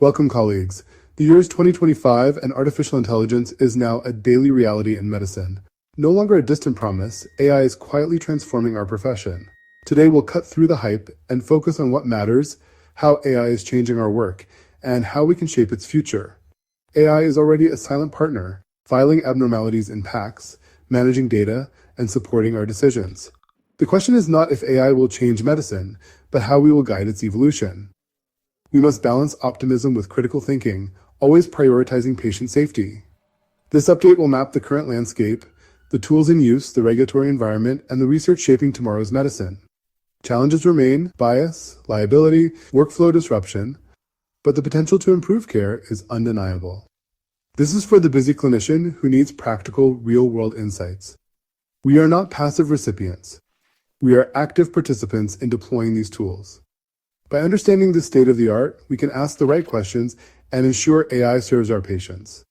Welcome, colleagues. The year is 2025, and artificial intelligence is now a daily reality in medicine. No longer a distant promise, AI is quietly transforming our profession. Today, we'll cut through the hype and focus on what matters, how AI is changing our work, and how we can shape its future. AI is already a silent partner, filing abnormalities in PACS, managing data, and supporting our decisions. The question is not if AI will change medicine, but how we will guide its evolution. We must balance optimism with critical thinking, always prioritizing patient safety. This update will map the current landscape, the tools in use, the regulatory environment, and the research shaping tomorrow's medicine. Challenges remain: bias, liability, workflow disruption, but the potential to improve care is undeniable. This is for the busy clinician who needs practical, real-world insights. We are not passive recipients. We are active participants in deploying these tools. By understanding the state of the art, we can ask the right questions and ensure AI serves our patients.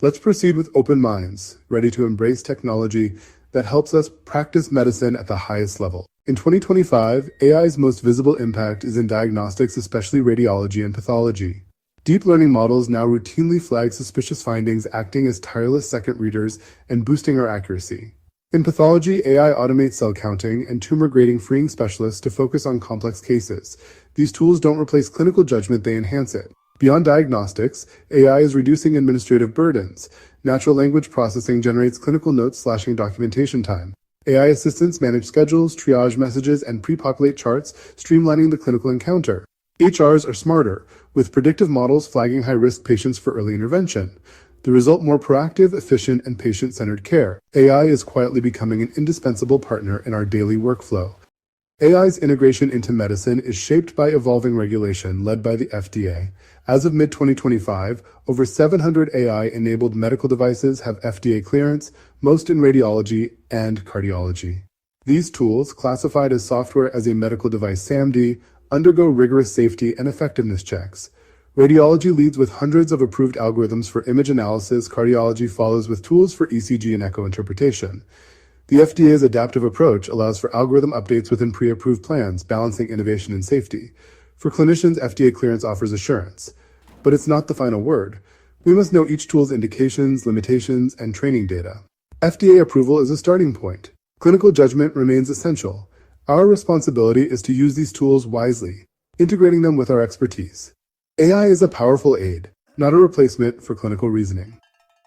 Let's proceed with open minds, ready to embrace technology that helps us practice medicine at the highest level. In 2025, AI's most visible impact is in diagnostics, especially radiology and pathology. Deep learning models now routinely flag suspicious findings, acting as tireless second readers and boosting our accuracy. In pathology, AI automates cell counting and tumor grading, freeing specialists to focus on complex cases. These tools don't replace clinical judgment, they enhance it. Beyond diagnostics, AI is reducing administrative burdens. Natural language processing generates clinical notes, slashing documentation time. AI assistants manage schedules, triage messages, and pre-populate charts, streamlining the clinical encounter. HRs are smarter, with predictive models flagging high-risk patients for early intervention. The result: more proactive, efficient, and patient-centered care. AI is quietly becoming an indispensable partner in our daily workflow. AI's integration into medicine is shaped by evolving regulation led by the FDA. As of mid-2025, over 700 AI-enabled medical devices have FDA clearance, most in radiology and cardiology. These tools, classified as software as a medical device (SaMD), undergo rigorous safety and effectiveness checks. Radiology leads with hundreds of approved algorithms for image analysis. Cardiology follows with tools for ECG and echo interpretation. The FDA's adaptive approach allows for algorithm updates within pre-approved plans, balancing innovation and safety. For clinicians, FDA clearance offers assurance. But it's not the final word. We must know each tool's indications, limitations, and training data. FDA approval is a starting point. Clinical judgment remains essential. Our responsibility is to use these tools wisely, integrating them with our expertise. AI is a powerful aid, not a replacement for clinical reasoning.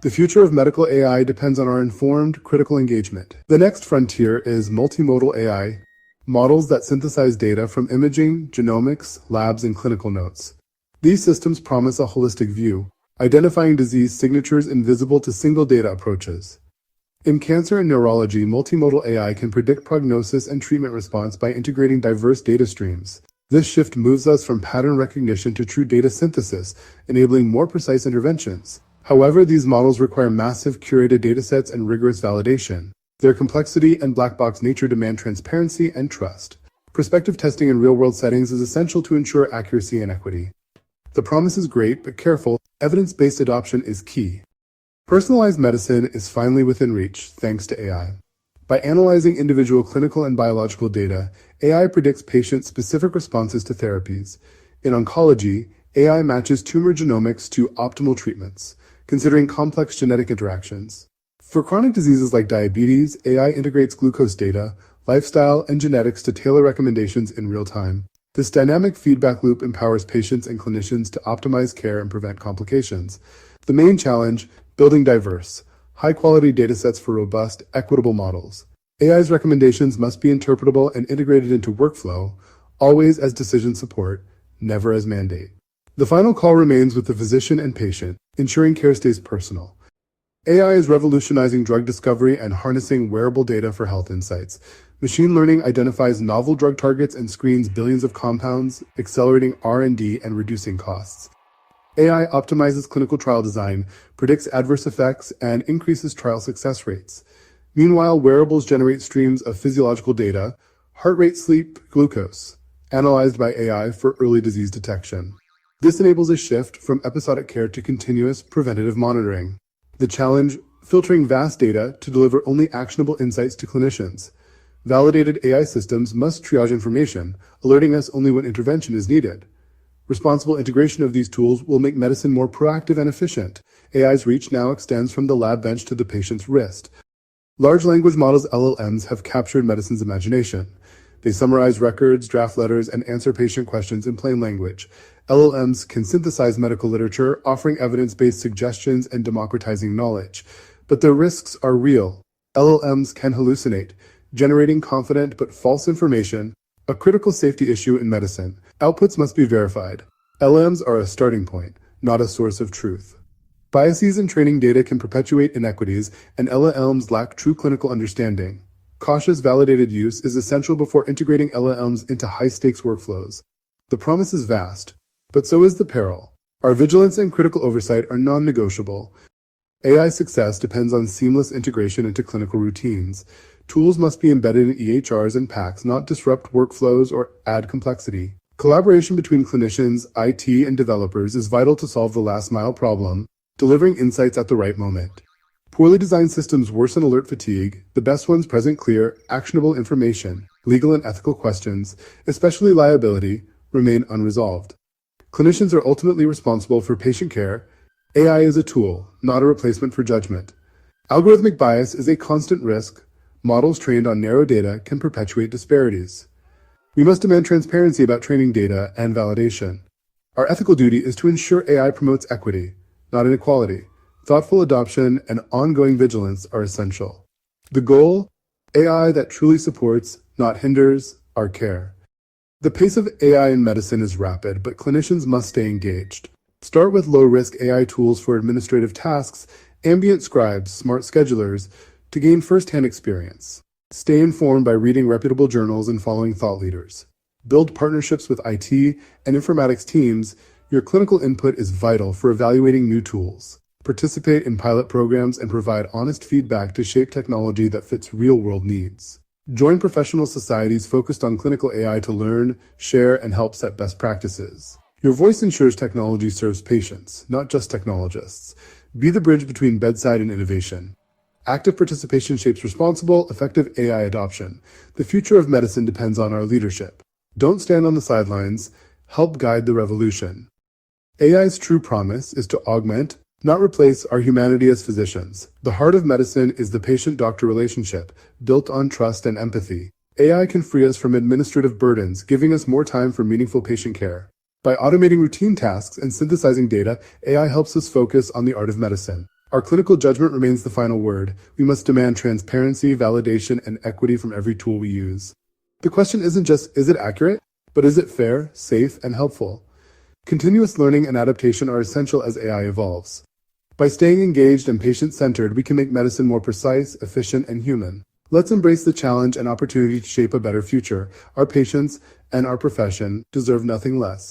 The future of medical AI depends on our informed, critical engagement. The next frontier is multimodal AI, models that synthesize data from imaging, genomics, labs, and clinical notes. These systems promise a holistic view, identifying disease signatures invisible to single data approaches. In cancer and neurology, multimodal AI can predict prognosis and treatment response by integrating diverse data streams. This shift moves us from pattern recognition to true data synthesis, enabling more precise interventions. However, these models require massive curated datasets and rigorous validation. Their complexity and black box nature demand transparency and trust. Prospective testing in real-world settings is essential to ensure accuracy and equity. The promise is great, but careful. Evidence-based adoption is key. Personalized medicine is finally within reach, thanks to AI. By analyzing individual clinical and biological data, AI predicts patient-specific responses to therapies. In oncology, AI matches tumor genomics to optimal treatments, considering complex genetic interactions. For chronic diseases like diabetes, AI integrates glucose data, lifestyle, and genetics to tailor recommendations in real time. This dynamic feedback loop empowers patients and clinicians to optimize care and prevent complications. The main challenge: building diverse, high-quality datasets for robust, equitable models. AI's recommendations must be interpretable and integrated into workflow, always as decision support, never as mandate. The final call remains with the physician and patient, ensuring care stays personal. AI is revolutionizing drug discovery and harnessing wearable data for health insights. Machine learning identifies novel drug targets and screens billions of compounds, accelerating R&D and reducing costs. AI optimizes clinical trial design, predicts adverse effects, and increases trial success rates. Meanwhile, wearables generate streams of physiological data, heart rate, sleep, glucose, analyzed by AI for early disease detection. This enables a shift from episodic care to continuous preventative monitoring. The challenge: filtering vast data to deliver only actionable insights to clinicians. Validated AI systems must triage information, alerting us only when intervention is needed. Responsible integration of these tools will make medicine more proactive and efficient. AI's reach now extends from the lab bench to the patient's wrist. Large language models (LLMs) have captured medicine's imagination. They summarize records, draft letters, and answer patient questions in plain language. LLMs can synthesize medical literature, offering evidence-based suggestions and democratizing knowledge. But the risks are real. LLMs can hallucinate, generating confident but false information, a critical safety issue in medicine. Outputs must be verified. LLMs are a starting point, not a source of truth. Biases in training data can perpetuate inequities, and LLMs lack true clinical understanding. Cautious, validated use is essential before integrating LLMs into high-stakes workflows. The promise is vast, but so is the peril. Our vigilance and critical oversight are non-negotiable. AI success depends on seamless integration into clinical routines. Tools must be embedded in EHRs and PACS, not disrupt workflows or add complexity. Collaboration between clinicians, IT, and developers is vital to solve the last-mile problem, delivering insights at the right moment. Poorly designed systems worsen alert fatigue. The best ones present clear, actionable information. Legal and ethical questions, especially liability, remain unresolved. Clinicians are ultimately responsible for patient care. AI is a tool, not a replacement for judgment. Algorithmic bias is a constant risk. Models trained on narrow data can perpetuate disparities. We must demand transparency about training data and validation. Our ethical duty is to ensure AI promotes equity, not inequality. Thoughtful adoption and ongoing vigilance are essential. The goal? AI that truly supports, not hinders, our care. The pace of AI in medicine is rapid, but clinicians must stay engaged. Start with low-risk AI tools for administrative tasks, ambient scribes, smart schedulers, to gain first-hand experience. Stay informed by reading reputable journals and following thought leaders. Build partnerships with IT and informatics teams. Your clinical input is vital for evaluating new tools. Participate in pilot programs and provide honest feedback to shape technology that fits real-world needs. Join professional societies focused on clinical AI to learn, share, and help set best practices. Your voice ensures technology serves patients, not just technologists. Be the bridge between bedside and innovation. Active participation shapes responsible, effective AI adoption. The future of medicine depends on our leadership. Don't stand on the sidelines. Help guide the revolution. AI's true promise is to augment, not replace, our humanity as physicians. The heart of medicine is the patient-doctor relationship, built on trust and empathy. AI can free us from administrative burdens, giving us more time for meaningful patient care. By automating routine tasks and synthesizing data, AI helps us focus on the art of medicine. Our clinical judgment remains the final word. We must demand transparency, validation, and equity from every tool we use. The question isn't just, is it accurate? But is it fair, safe, and helpful? Continuous learning and adaptation are essential as AI evolves. By staying engaged and patient-centered, we can make medicine more precise, efficient, and human. Let's embrace the challenge and opportunity to shape a better future. Our patients and our profession deserve nothing less.